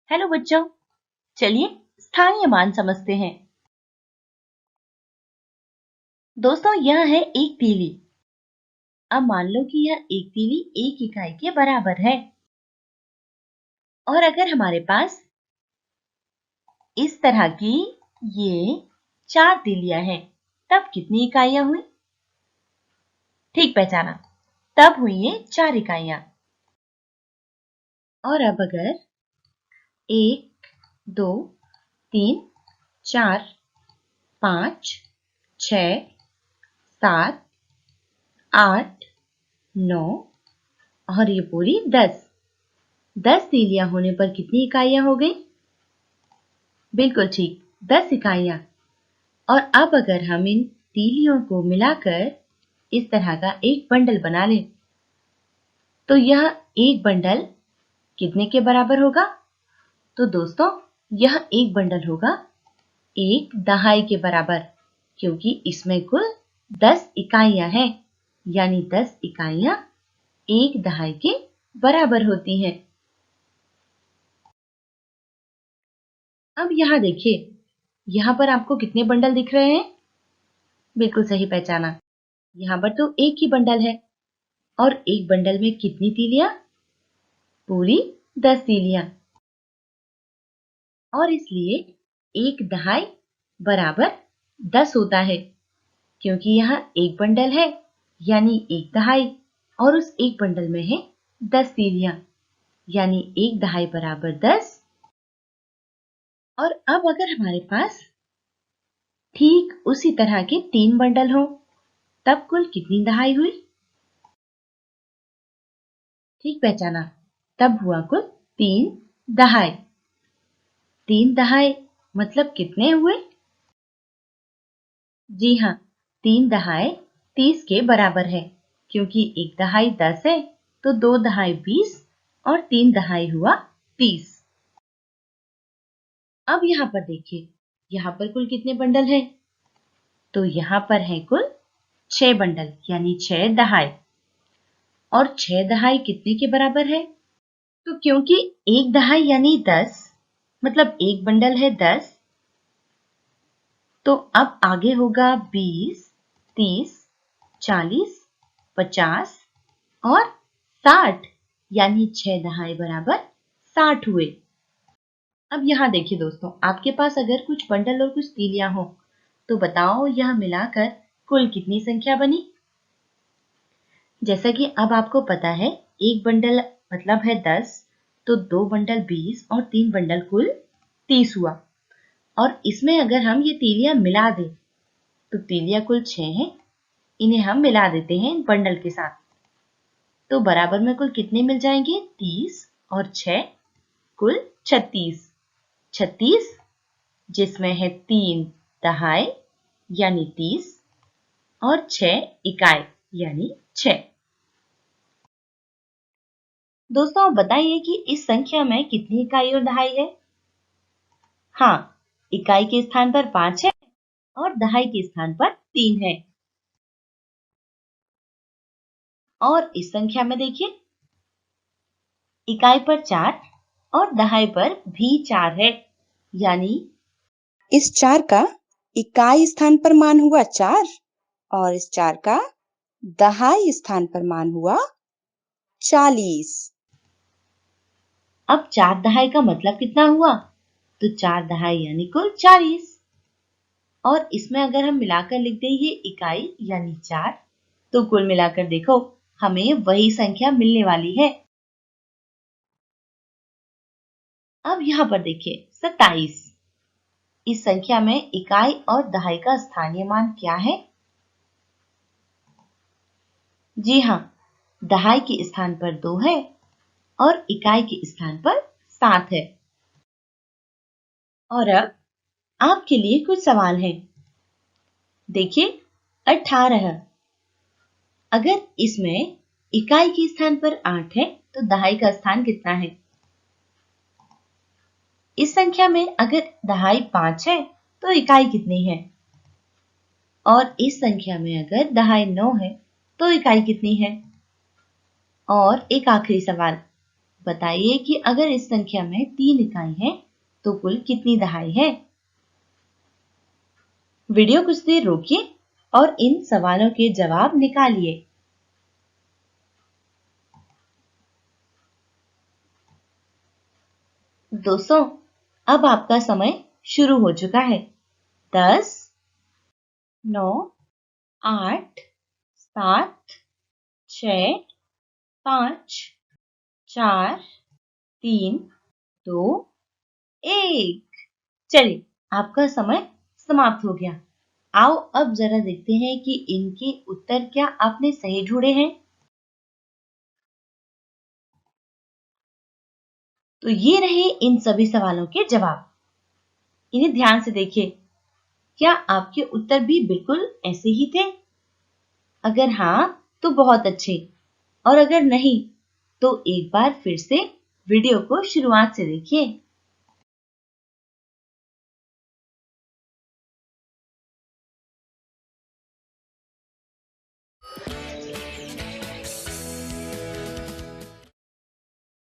Hello बच्चों, चलिए स्थानीय मान समझते हैं। दोस्तों, यह है एक तीली। अब मान लो कि यह एक तीली एक इकाई के बराबर है और अगर हमारे पास इस तरह की ये 4 तीलियां हैं, तब कितनी इकाइयां हुई? ठीक पहचाना, तब हुई ये 4 इकाइयां। और अब अगर 1, 2, 3, 4, 5, 6, 7, 8, 9 और ये पूरी 10 तीलियां होने पर कितनी इकाइयां हो गई? बिल्कुल ठीक, 10 इकाइयां। और अब अगर हम इन तीलियों को मिलाकर इस तरह का एक बंडल बना लें, तो यह एक बंडल कितने के बराबर होगा? तो दोस्तों, यह एक बंडल होगा 1 दहाई के बराबर, क्योंकि इसमें कुल 10 इकाइयां हैं, यानी 10 इकाइयां 1 दहाई के बराबर होती हैं। अब यहां देखिए, यहां पर आपको कितने बंडल दिख रहे हैं? बिल्कुल सही पहचाना, यहां पर तो एक ही बंडल है और एक बंडल में कितनी तीलियां? पूरी 10 तीलियां। और इसलिए 1 दहाई बराबर 10 होता है, क्योंकि यहाँ एक बंडल है यानी 1 दहाई और उस एक बंडल में है 10 तीलियां, यानी 1 दहाई बराबर 10। और अब अगर हमारे पास ठीक उसी तरह के 3 बंडल हो, तब कुल कितनी दहाई हुई? ठीक पहचाना, तब हुआ कुल 3 दहाई। 3 दहाई मतलब कितने हुए? जी हाँ, 3 दहाई 30 के बराबर है, क्योंकि 1 दहाई 10 है, तो 2 दहाई 20 और 3 दहाई हुआ 30। अब यहाँ पर देखिए, यहाँ पर कुल कितने बंडल हैं? तो यहाँ पर है कुल 6 बंडल, यानी 6 दहाई। और 6 दहाई कितने के बराबर है? तो क्योंकि 1 दहाई यानी 10, मतलब एक बंडल है 10, तो अब आगे होगा 20, 30, 40, 50 और 60, यानी 6 दहाई बराबर 60 हुए। अब यहाँ देखिए दोस्तों, आपके पास अगर कुछ बंडल और कुछ तीलियां हो, तो बताओ यह मिलाकर कुल कितनी संख्या बनी? जैसा कि अब आपको पता है, एक बंडल मतलब है 10, तो 2 बंडल 20 और 3 बंडल कुल 30 हुआ। और इसमें अगर हम ये तीलियां मिला दें, तो तीलियां कुल 6 हैं, इन्हें हम मिला देते हैं बंडल के साथ, तो बराबर में कुल कितने मिल जाएंगे? 30 और 6 कुल 36। 36 जिसमें है 3 दहाई यानी 30 और 6 इकाई यानी 6। दोस्तों, आप बताइए कि इस संख्या में कितनी इकाई और दहाई है? हाँ, इकाई के स्थान पर 5 है और दहाई के स्थान पर 3 है। और इस संख्या में देखिए, इकाई पर 4 और दहाई पर भी 4 है, यानी इस 4 का इकाई स्थान पर मान हुआ 4 और इस 4 का दहाई स्थान पर मान हुआ 40। अब 4 दहाई का मतलब कितना हुआ? तो 4 दहाई यानी कुल 40। और इसमें अगर हम मिलाकर लिख दें ये इकाई यानी 4, तो कुल मिलाकर देखो हमें वही संख्या मिलने वाली है। अब यहाँ पर देखिए 27। इस संख्या में इकाई और दहाई का स्थानीय मान क्या है? जी हाँ, दहाई के स्थान पर 2 है और इकाई के स्थान पर 7 है। और अब आपके लिए कुछ सवाल हैं। देखिए 18, अगर इसमें इकाई के स्थान पर 8 है, तो दहाई का स्थान कितना है? इस संख्या में अगर दहाई 5 है, तो इकाई कितनी है? और इस संख्या में अगर दहाई 9 है, तो इकाई कितनी है? और एक आखिरी सवाल, बताइए कि अगर इस संख्या में 3 इकाई है तो कुल कितनी दहाई है। वीडियो कुछ देर रोकिए और इन सवालों के जवाब निकालिए। दोस्तों, अब आपका समय शुरू हो चुका है। 10, 9, 8, 7, 6, 5, 4, 3, 2, 1। चलिए, आपका समय समाप्त हो गया। आओ अब जरा देखते हैं कि इनके उत्तर क्या आपने सही ढूंढे हैं। तो ये रहे इन सभी सवालों के जवाब। इन्हें ध्यान से देखिए। क्या आपके उत्तर भी बिल्कुल ऐसे ही थे? अगर हाँ, तो बहुत अच्छे। और अगर नहीं, तो एक बार फिर से वीडियो को शुरुआत से देखिए।